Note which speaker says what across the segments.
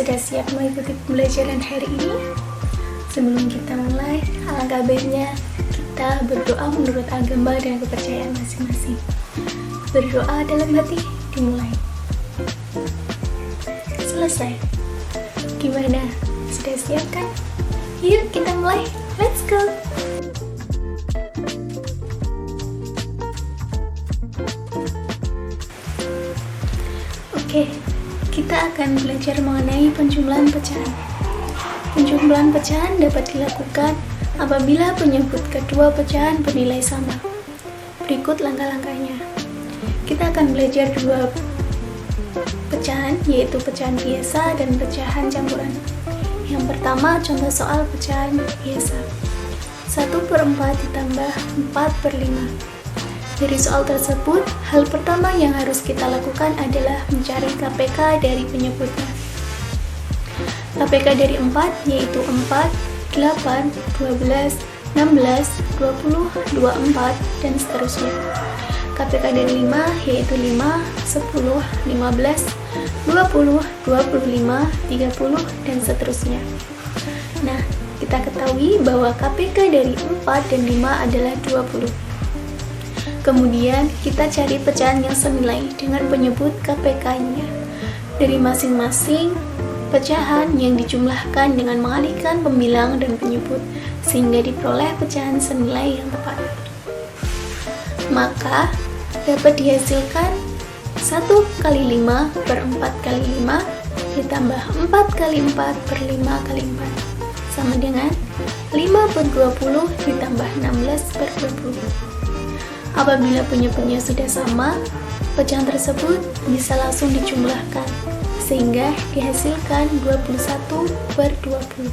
Speaker 1: sudah siap mengikuti pembelajaran hari ini? Sebelum kita mulai, alangkah baiknya kita berdoa menurut agama dan kepercayaan masing-masing. Berdoa dalam hati dimulai. Selesai. Gimana? Sudah siap kan? Yuk kita mulai. Let's go! Oke, kita akan belajar mengenai penjumlahan pecahan. Penjumlahan pecahan dapat dilakukan apabila penyebut kedua pecahan bernilai sama. Berikut langkah-langkahnya. Kita akan belajar dua pecahan, yaitu pecahan biasa dan pecahan campuran. Yang pertama, contoh soal pecahan biasa. 1/4 ditambah 4/5. Dari soal tersebut, hal pertama yang harus kita lakukan adalah mencari KPK dari penyebutnya. KPK dari 4 yaitu 4, 8, 12, 16, 20, 24, dan seterusnya. KPK dari 5 yaitu 5, 10, 15, 20, 25, 30, dan seterusnya. Nah, kita ketahui bahwa KPK dari 4 dan 5 adalah 20. Kemudian, kita cari pecahan yang senilai dengan penyebut KPK-nya dari masing-masing pecahan yang dijumlahkan dengan mengalihkan pembilang dan penyebut sehingga diperoleh pecahan senilai yang tepat. Maka, dapat dihasilkan 1 kali 5 per 4 kali 5 ditambah 4 kali 4 per 5 kali 4 sama dengan 5 per 20 ditambah 16 per 20. Apabila penyebutnya sudah sama, pecahan tersebut bisa langsung dijumlahkan sehingga dihasilkan 21 per 20.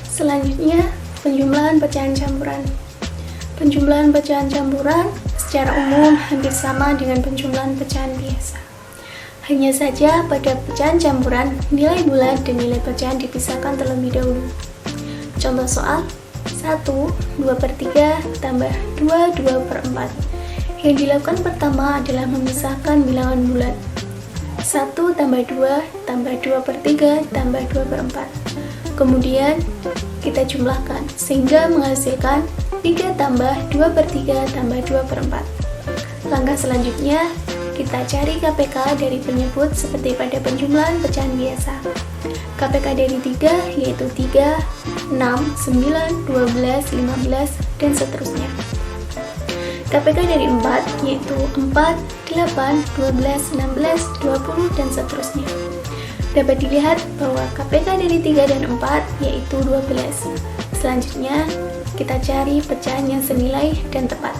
Speaker 1: Selanjutnya, penjumlahan pecahan campuran. Penjumlahan pecahan campuran secara umum hampir sama dengan penjumlahan pecahan biasa. Hanya saja pada pecahan campuran, nilai bulat dan nilai pecahan dipisahkan terlebih dahulu. Contoh soal 1, 2/3 tambah 2, 2/4. Yang dilakukan pertama adalah memisahkan bilangan bulat. 1 tambah 2 tambah 2/3 tambah 2/4. Kemudian kita jumlahkan sehingga menghasilkan 3 tambah 2/3 tambah 2/4. Langkah selanjutnya, kita cari KPK dari penyebut seperti pada penjumlahan pecahan biasa. KPK dari 3 yaitu 3, 6, 9, 12, 15, dan seterusnya. KPK dari 4 yaitu 4, 8, 12, 16, 20, dan seterusnya. Dapat dilihat bahwa KPK dari 3 dan 4 yaitu 12. Selanjutnya, kita cari pecahan yang senilai dan tepat.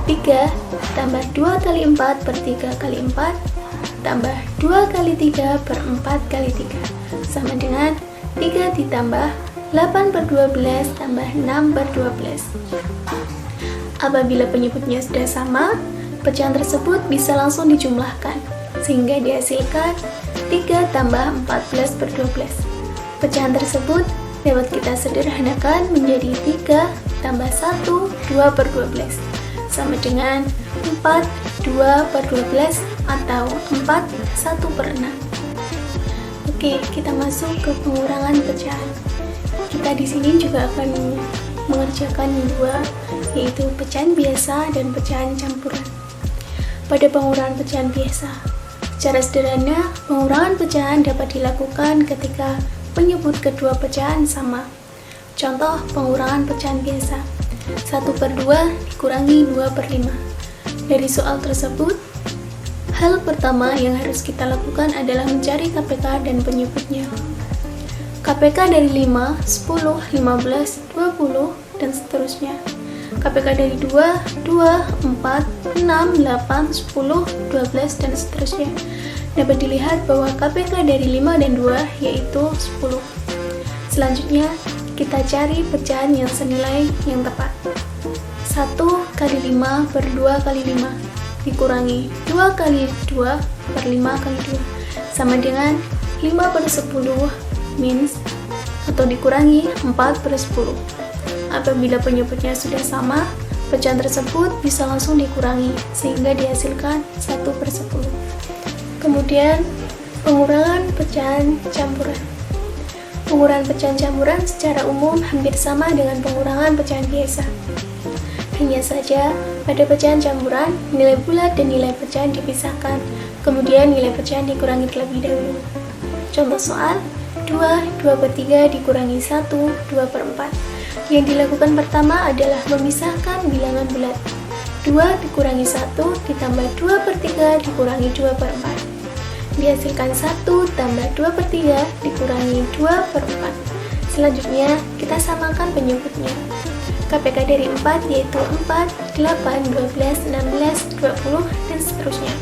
Speaker 1: 3 tambah 2 kali 4 per 3 kali 4 tambah 2 kali 3 per 4 kali 3 sama dengan 3 ditambah 8 per 12 tambah 6 per 12. Apabila penyebutnya sudah sama, pecahan tersebut bisa langsung dijumlahkan sehingga dihasilkan 3 tambah 14 per 12. Pecahan tersebut dapat kita sederhanakan menjadi 3 tambah 1, 2 per 12 sama dengan 4, 2 per 12 atau 4, 1 per 6. Oke, kita masuk ke pengurangan pecahan. Kita di sini juga akan mengerjakan dua, yaitu pecahan biasa dan pecahan campuran. Pada pengurangan pecahan biasa, secara sederhana, pengurangan pecahan dapat dilakukan ketika penyebut kedua pecahan sama. Contoh pengurangan pecahan biasa, 1/2 dikurangi 2/5. Dari soal tersebut, hal pertama yang harus kita lakukan adalah mencari KPK dan penyebutnya. KPK dari 5, 10, 15, 20, dan seterusnya. KPK dari 2, 2, 4, 6, 8, 10, 12, dan seterusnya. Dapat dilihat bahwa KPK dari 5 dan 2 yaitu 10. Selanjutnya, kita cari pecahan yang senilai yang tepat. 1 kali 5 per 2 kali 5 dikurangi 2 kali 2 per 5 kali 2 sama dengan 5 per 10 minus atau dikurangi 4 per 10. Apabila penyebutnya sudah sama, pecahan tersebut bisa langsung dikurangi sehingga dihasilkan 1 per 10. Kemudian Pengurangan pecahan campuran. Pengurangan pecahan campuran secara umum hampir sama dengan pengurangan pecahan biasa. Hanya saja, pada pecahan campuran, nilai bulat dan nilai pecahan dipisahkan, kemudian nilai pecahan dikurangi terlebih dahulu. Contoh soal, 2/3 dikurangi 1/4. Yang dilakukan pertama adalah memisahkan bilangan bulat. 2 dikurangi 1 ditambah 2/3 dikurangi 2/4. Dihasilkan 1 tambah 2/3 dikurangi 2/4. Selanjutnya, kita samakan penyebutnya. KPK dari 4 yaitu 4, 8, 12, 16, 20, dan seterusnya.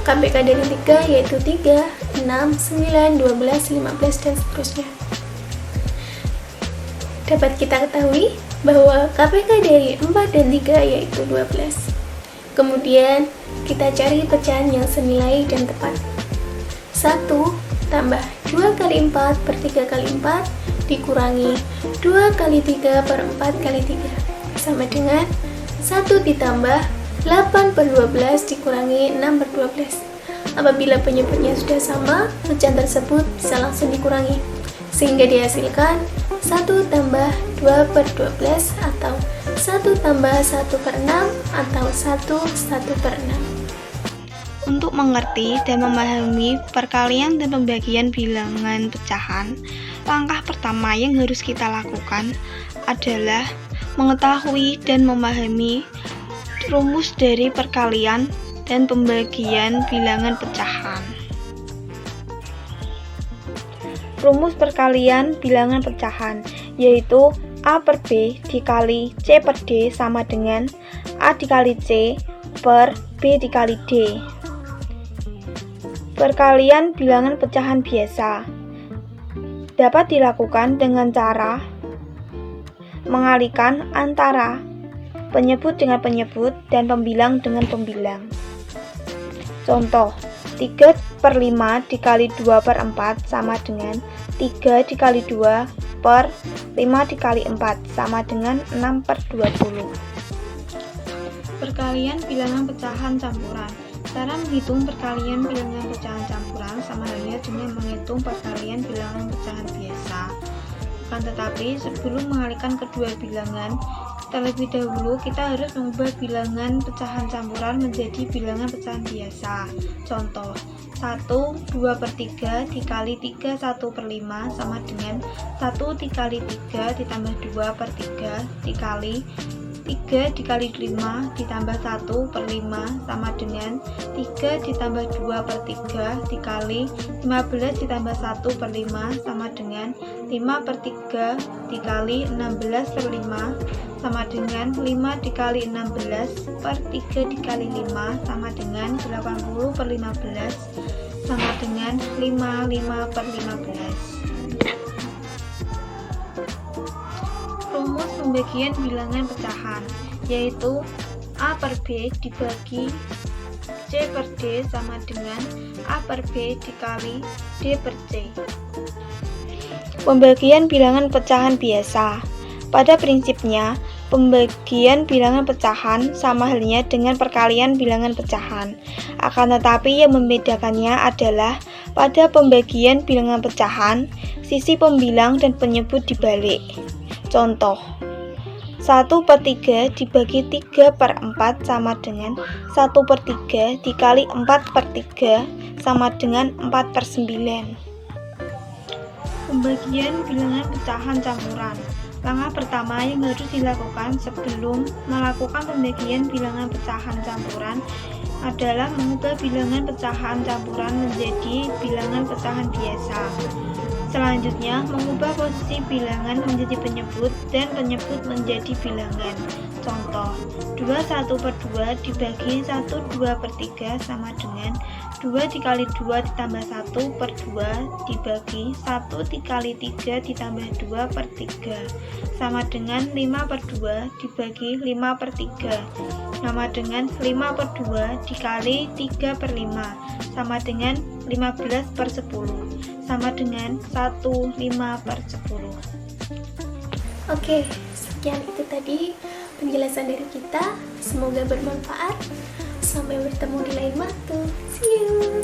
Speaker 1: KPK dari 3 yaitu 3, 6, 9, 12, 15, dan seterusnya. Dapat kita ketahui bahwa KPK dari 4 dan 3 yaitu 12. Kemudian, kita cari pecahan yang senilai dan tepat. 1 tambah 2 kali 4 per 3 kali 4 dikurangi 2 kali 3 per 4 kali 3 sama dengan 1 ditambah 8 per 12 dikurangi 6 per 12. Apabila penyebutnya sudah sama, pecahan tersebut bisa langsung dikurangi, sehingga dihasilkan 1 tambah 2 per 12 atau 1 tambah 1 per 6 atau 1 per 6.
Speaker 2: Untuk mengerti dan memahami perkalian dan pembagian bilangan pecahan, langkah pertama yang harus kita lakukan adalah mengetahui dan memahami rumus dari perkalian dan pembagian bilangan pecahan. Rumus perkalian bilangan pecahan yaitu A per B dikali C per D sama dengan A dikali C per B dikali D. Perkalian bilangan pecahan biasa dapat dilakukan dengan cara mengalihkan antara penyebut dengan penyebut dan pembilang dengan pembilang. Contoh, 3/5 dikali 2/4 sama dengan 3 dikali 2 per 5 dikali 4 sama dengan 6/20. Perkalian bilangan pecahan campuran. Cara menghitung perkalian bilangan pecahan campuran sama halnya dengan menghitung perkalian bilangan pecahan biasa. Akan tetapi, sebelum mengalihkan kedua bilangan, terlebih dahulu kita harus mengubah bilangan pecahan campuran menjadi bilangan pecahan biasa. Contoh, 1 2/3 dikali 3 1/5 sama dengan 1 dikali 3 ditambah 2/3 dikali 3 dikali 5 ditambah 1/5 sama dengan 3 ditambah 2/3 dikali 15 ditambah 1/5 sama dengan 5/3 dikali 16/5 sama dengan 5 dikali 16 per 3 dikali 5 sama dengan 80/15 sama dengan 5/15. Rumus pembagian bilangan pecahan yaitu A per B dibagi C per D sama dengan A per B dikali D per C. Pembagian bilangan pecahan biasa. Pada prinsipnya, pembagian bilangan pecahan sama halnya dengan perkalian bilangan pecahan. Akan tetapi yang membedakannya adalah pada pembagian bilangan pecahan, sisi pembilang dan penyebut dibalik. Contoh, 1/3 dibagi 3/4 sama dengan 1/3 dikali 4/3 sama dengan 4/9. Pembagian bilangan pecahan campuran. Langkah pertama yang harus dilakukan sebelum melakukan pembagian bilangan pecahan campuran adalah mengubah bilangan pecahan campuran menjadi bilangan pecahan biasa. Selanjutnya, mengubah posisi bilangan menjadi penyebut dan penyebut menjadi bilangan. Contoh, 2/1/2 dibagi 1/2/3 sama dengan 2 dikali 2 ditambah 1/2 dibagi 1 dikali 3 ditambah 2/3 sama dengan 5/2 dibagi 5/3 sama dengan 5/2 dikali 3/5 sama dengan 15/10 sama dengan 1/5/10.
Speaker 1: Oke, sekian itu tadi penjelasan dari kita. Semoga bermanfaat. Sampai bertemu di lain waktu. See you.